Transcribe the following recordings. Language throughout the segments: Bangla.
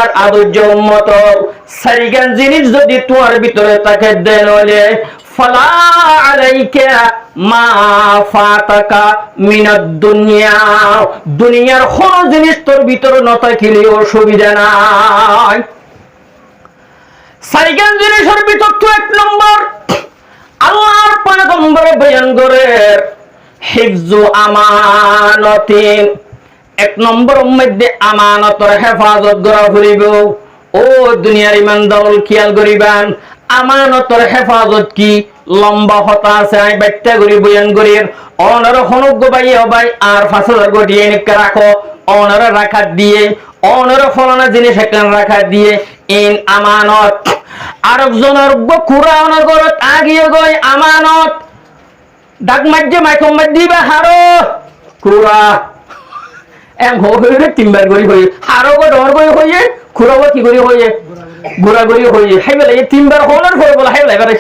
আর আদর্য উম্মত সারিগান জিনিস যদি তোমার ভিতরে থাকে দেন হলে ফালা আলাইকা মা ফাতাকা মিনাদ দুনিয়া, দুনিয়ার কোন জিনিস তোর ভিতরে না থাকলে অসুবিধা নাই। সারিগান জিনিসের ভিতর তো এক নম্বর আল্লাহর পয়গম্বরে বয়ান করে হিফজু আমানাতিন, এক নম্বর মধ্যে আমানতের হেফাজত করা হইব। ও দুনিয়ার ইমানদার খেয়াল করিবেন, আমানতের হেফাজত কি লম্বা হতা আছে আই ব্যাখ্যা করি বয়ান করি। অনর হনুক ভাই ভাই আর 5000 গটিয়ে নিকে রাখো, অনর রাখাত দিয়ে অনর ফলানা জিনিস এখানে রাখাত দিয়ে ইন আমানত। আরেকজনের কুরআনের ঘরত আগিয়ে গই আমানত ডাক মাঝে মাইকম দিবা হারো কুরা এম হইরে তিনবার গরি হই হারো গো ডর গই হইয়ে কুরাও কি গরি হইয়ে গুড়া গরি হইয়ে হাইবেলা এই তিনবার হলার পরে বলা হাইবেলা এবারে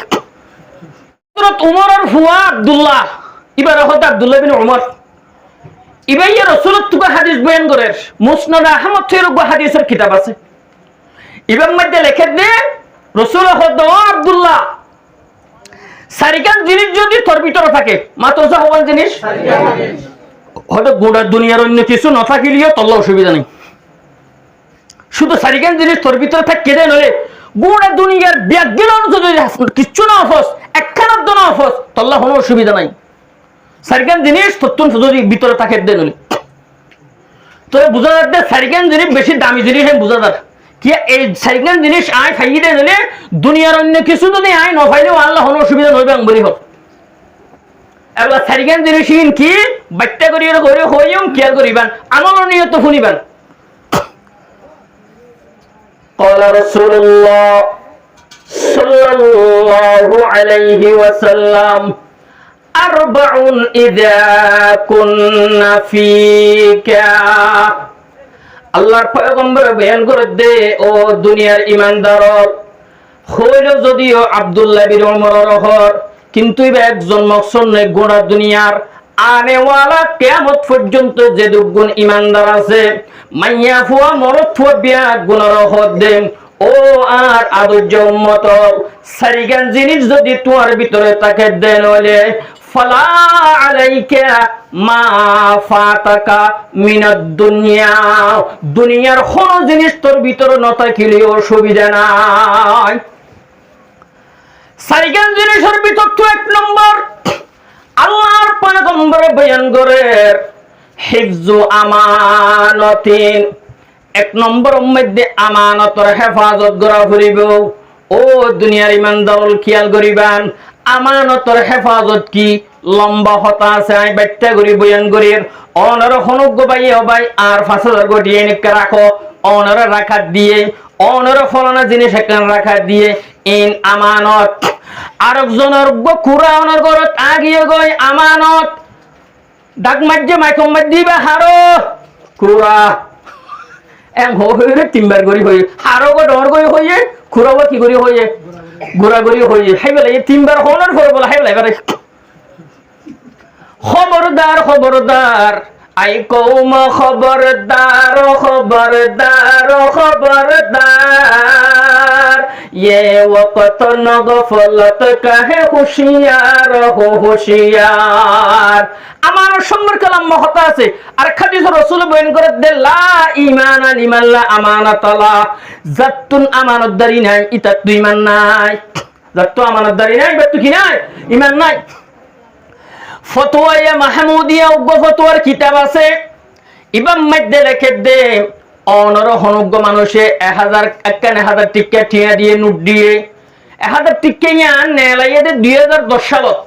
হযরত উমর আর ফুয়া আব্দুল্লাহ এবার হযরত আব্দুল্লাহ বিন উমর ইবাইয়া রাসূলত তুকা হাদিস বয়ান করে মুসনাদ আহমদ থেকে হাদিসের কিতাব আছে। ইবাম মধ্যে লেখে দেন রাসূল হযরত আব্দুল্লাহ সারিকান জিনিস যদি তোর ভিতরে থাকে মাত্র হওয়ার জিনিস হয়তো গোটা দুনিয়ার অন্য কিছু না থাকিলেও তোর অসুবিধা নেই, শুধু সারিকান জিনিস তোর ভিতরে থাকে দেন হলে গোটা দুনিয়ার ব্যাগগুলো যদি কিচ্ছু না অফস একখানার দোনা অফস তোর কোনো অসুবিধা নাই। সারিকান জিনিস তোর যদি ভিতরে থাকে দেন হলে তোর বোঝা যাচ্ছে সারিকান জিনিস বেশি দামি জিনিস বোঝা যায় কি এই সারিকান জিনিস আয় খাইয়ে দেন হলে দুনিয়ার অন্য কিছু যদি আয় ন ফাইলেও আল্লাহ কোনো অসুবিধা নইবে বলি হোক। এবার সারিকান জিনিস কি বাচ্চা করিয়ে করে হইম খেয়াল করিবেন আমল নিয়ত শুনিবেন। قال رسول الله صلى الله عليه وسلم أربع إذا كنا فيك, আল্লাহর পয়গম্বর বয়ান করে দে ও দুনিয়ার ইমানদার হইল যদিও আব্দুল্লাহ বিন উমরের হর কিন্তু একজন মকসদ নেই গোটা দুনিয়ার আনেওয়ালা কিয়ামত পর্যন্ত যে দুগুণ ইমানদার আছে মাইয়া ফুয়া মরদ ফুয়া বিয়া গুণের হদ দেন। ও আর আদর্য উম্মত সারিগান জিনিস যদি তোমার ভিতরে তাকে দেন হলে ফালা আলাইকা মা ফাতাকা মিনাদ দুনিয়া, দুনিয়ার কোন জিনিস তোর ভিতরে না থাকলে অসুবিধা নাই। সারিগান জিনিসের ভিতর তো এক নম্বর আল্লাহর পয়গম্বরে বয়ান করে হিফজু আমানাতিন, এক নম্বর মধ্যে আমানতের হেফাজত করা হইব। ও দুনিয়ার ইমানদার খেয়াল করিবেন, আমানতের হেফাজত কি লম্বা হতা আছে আই ব্যাখ্যা করি বয়ান করি। অনর হনুক ভাই ভাই আর 5000 গটিয়ে নিকে রাখো, অনর রাখাত দিয়ে অনর ফলানা জিনিস এখানে রাখাত দিয়ে ইন আমানত। আরেকজনের কুরআনের ঘরত আগিয়ে গই আমানত ডাক মাঝে মাইকম দিবা হারো কুরা এম হইরে তিনবার গরি হই হারো গো ডর গই হইয়ে কুরাও কি গরি হইয়ে গুড়া গরি হইয়ে হাইবেলা এই তিনবার হলার পরে বলা হাইবেলা এবারে খবরদার খবরদার আই কৌম খবরদার খবরদার খবরদার ये वक्त न गफलत कहे होशियार हो होशियार। আমার সম্মর কালাম মহতা আছে আর হাদিস রাসূল বয়ান করে দে লা ঈমান লিমান লা আমানাতালা, জাতুন আমানতদারি নাই ইতা তুই ঈমান নাই, জাতু আমানতদারি নাই বা তুই কি নাই ঈমান নাই। ফতোয়া মাহমুদিয়া উগ্র ফতোয়ার কিতাব আছে ইমাম মধ্যে লেখে দে অনর হনজ্ঞ মানুষে 1000 টিকা ঠিয়া দিয়ে নোট দিয়ে 1000 টিকা ইয়ান নেলাইয়ে দে 2010 সালত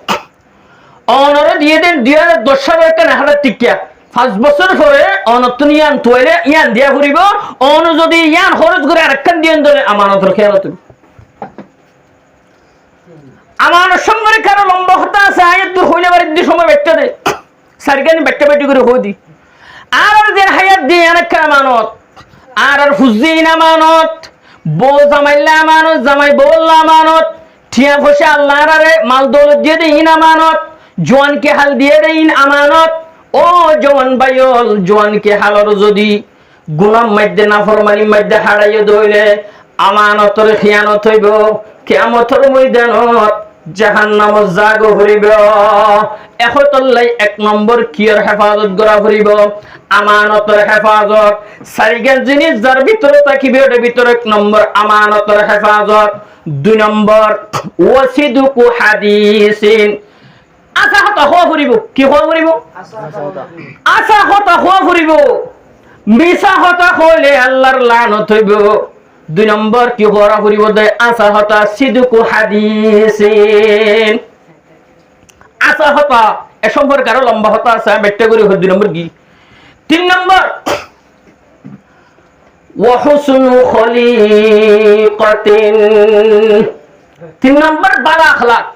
অনর দিয়ে দেন 2010 সালের 1000 টিকা 5 বছর পরে অনতন ইয়ান তোইলে ইয়ান দিয়া ঘুরিব অন যদি ইয়ান খরচ করে আরেকখান দিয়ে ধরে আমানত রাখে তুমি আমার সঙ্গে কারো লম্বা হতা আছে আয়াত দূর হইলে বাড়ি দি সময় ব্যাখ্যা দে সারগানি ব্যাখ্যা বেটি করে হদি আর যে হায়াত দিয়ে অনেক আমানত আর হুজিন আমানত বউ জামাইলা আমানত জামাই বউলা আমানত ঠিয়া ফসে আল্লাহর আরে মাল দৌলত দিয়ে দেইন আমানত জওয়ানকে হাল দিয়ে দেইন আমানত। ও জওয়ান ভাইল জওয়ানকে হালর যদি গুনাহ মধ্যে নাফরমানি মধ্যে হারাইয়া দইলে আমানতর খিয়ানত হইব, কিয়ামতের ময়দানত জাহান্নামত জাগ হইব। এখতল্লাই 1 নম্বর কিয়র হেফাজত করা হইব, আমানতর হেফাজত। চারিগান জিনিস যার ভিতরে থাকিবে ওর ভিতরে 1 নম্বর আমানতর হেফাজত। 2 নম্বর ওয়াসিদুকু হাদিসিন, আশা হতা হওয়া ফুরিব। কি হওয়া ফুরিব? আশা হতা হওয়া ফুরিব। মিছা হতা হইলে আল্লাহর লানত হইব। 2 নম্বর কি হওয়া ফুরিব দে আশা হতা সিদুকু হাদিসিন। আশা হতা এ সম্পর্কে আরো লম্বা হতা আছে, আমি একটা করি। 2 নম্বর কি? 3 নম্বর ওয়া হুসনু খলিকাতিন। 3 নম্বর বালা আখলাক।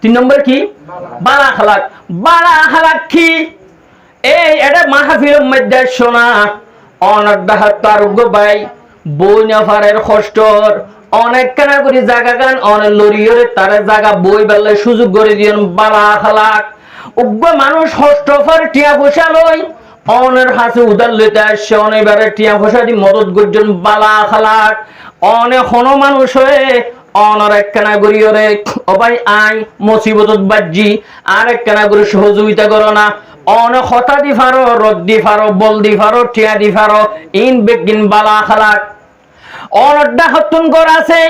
3 নম্বর কি? বালা আখলাক। বালা আখলাক কি? এই এটা মাহফিলের মধ্যে শোনা অনেক দাহাতার গোবাই বই নাফারের কষ্টর অনেক কেনা করি জায়গা গান অনেক লরিয়রে তারে জায়গা বই বেলায় সুযোগ করে দিয়েন। বালা আখলাক উগ্র মানুষ হষ্টফার টিয়া পয়সা লই অনের হাসে উদার লইতে আসছে, অনেবারে টিয়া পয়সা দি মদত করছেন। বালা আখলাক অনেক হন মানুষ হয়ে অনর একখানা গরিয়রে অবাই আই মুসিবতত বাজি আর একখানা করে সহযোগিতা করো না। অনেক হতা দি ফারো, রদ দি ফারো, বল দি ফারো, টিয়া দি ফারো, ইন বেগিন বালা আখলাক। অনর ডাহতুন কর আছে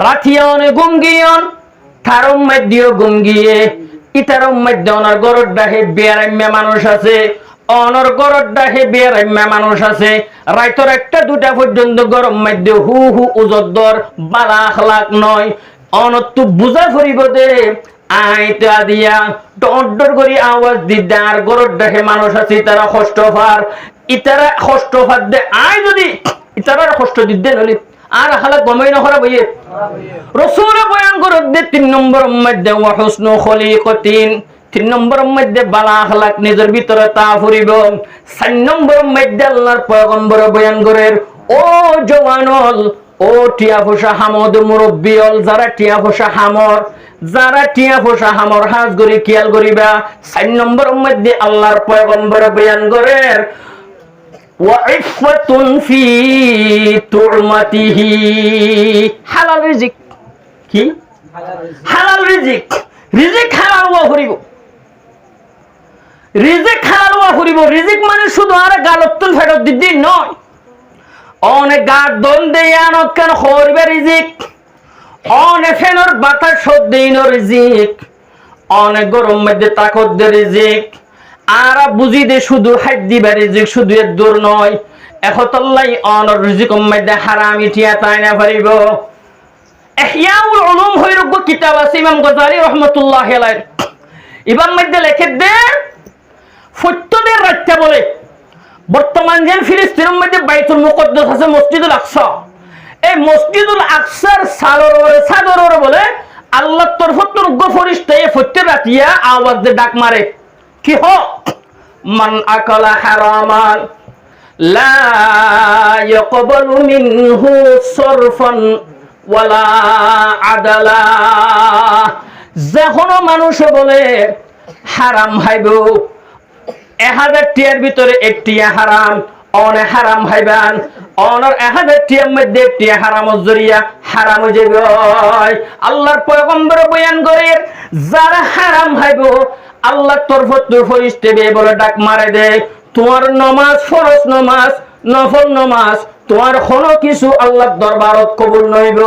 রাথিয়া অনে গুমগিয়ন থারম মধ্যেও গুমগিয়ে ইতারম মধ্যে অনার গরর ডাহে বেয়ারাম্যা মানুষ আছে, অনর গরর ডাহে বেয়ারাম্যা মানুষ আছে। রাইতর 1টা 2টা পর্যন্ত গরম মধ্যে হু হু উজদ্দর বালা আখলাক নয়। অনত্তু বুঝা ফুরিব দে আইতা দিয়া ডর করি আওয়াজ দিতে আর গরর ডাহে মানুষ আছে তারা কষ্টফার। ইতারা কষ্টফার দে আই যদি ইতারার কষ্ট দিতে নলি আর হালাক গমাই নকরা বইয়ে রাসূল বয়ান করে দে। 3 নম্বর মধ্যে ওয়া হুসনু খলিকাতিন। 3 নম্বর মধ্যে বালা আখলাক নিজের ভিতরে তা ফুরিব। 4 নম্বর মধ্যে আল্লাহর পয়গম্বর বয়ান করেন ও জওয়ানল, ও টিয়া ফোসা হামদ মুরব্বিয়ল, যারা টিয়া ফোসা হামর, যারা টিয়া ফোসা হামর হাজ গরি খেয়াল করিবা। 4 নম্বর মধ্যে আল্লাহর পয়গম্বর বয়ান করেন ওয়া ইফাতুন ফি তুরমাতিহি, হালাল রিজিক। কি? হালাল রিজিক। রিজিক হালাল হওয়া ফুরিব। রিজিক হালাল হওয়া ফুরিব। রিজিক মানে শুধু আর গালতুন ফেরত দিদি নয়, অনেক গার দন দেয়ান কেন হরিবে রিজিক, অনেক ফেনর বাতাস সদ্দিন রিজিক, অনেক গরম মধ্যে তাকত দে রিজিক। আর বুঝি দে শুধু হাত দিবা রিজিক শুধু এর দূর নয়, এখতল্লাই অনর রিজিক মধ্যে হারামি টিয়া তাই না পারিব। ইহয়াউল উলুম হইরুগ কিতাব আছে ইমাম গজালি রাহমাতুল্লাহি আলাইহি। ইমাম মধ্যে লেখে দে ফত্যদের রাজ্য বলে বর্তমান যে ফিলিস্তিনের মধ্যে বাইতুল মুকদ্দাস আছে মসজিদুল আকসা, এই মসজিদুল আকসার সাদর বলে আল্লাহর তরফত উগ্র ফেরেশতা এই ফত্যের রাতিয়া আওয়াজ দিয়ে ডাক মারে কি হ মান আকালা হারামান লা ইয়াকবালু মিনহু সরফান ওয়ালা আদালা। যখন মানুষ বলে হারাম খাইব 1000 টিয়ার ভিতরে 1 টিয়া হারাম, অনে হারাম খাইবান, অনর 1000 টিয়ার মধ্যে 1 টিয়া হারাম জরিয়া হারাম হয়ে যাবে। আল্লাহর পয়গম্বর বয়ান করে যারা হারাম খাইব আল্লাহর তরফত ফেরেশতা বে বলে ডাক মারে দে তোমার নামাজ, ফরজ নামাজ, নফল নামাজ, তোমার কোনো কিছু আল্লাহর দরবারত কবুল নইব।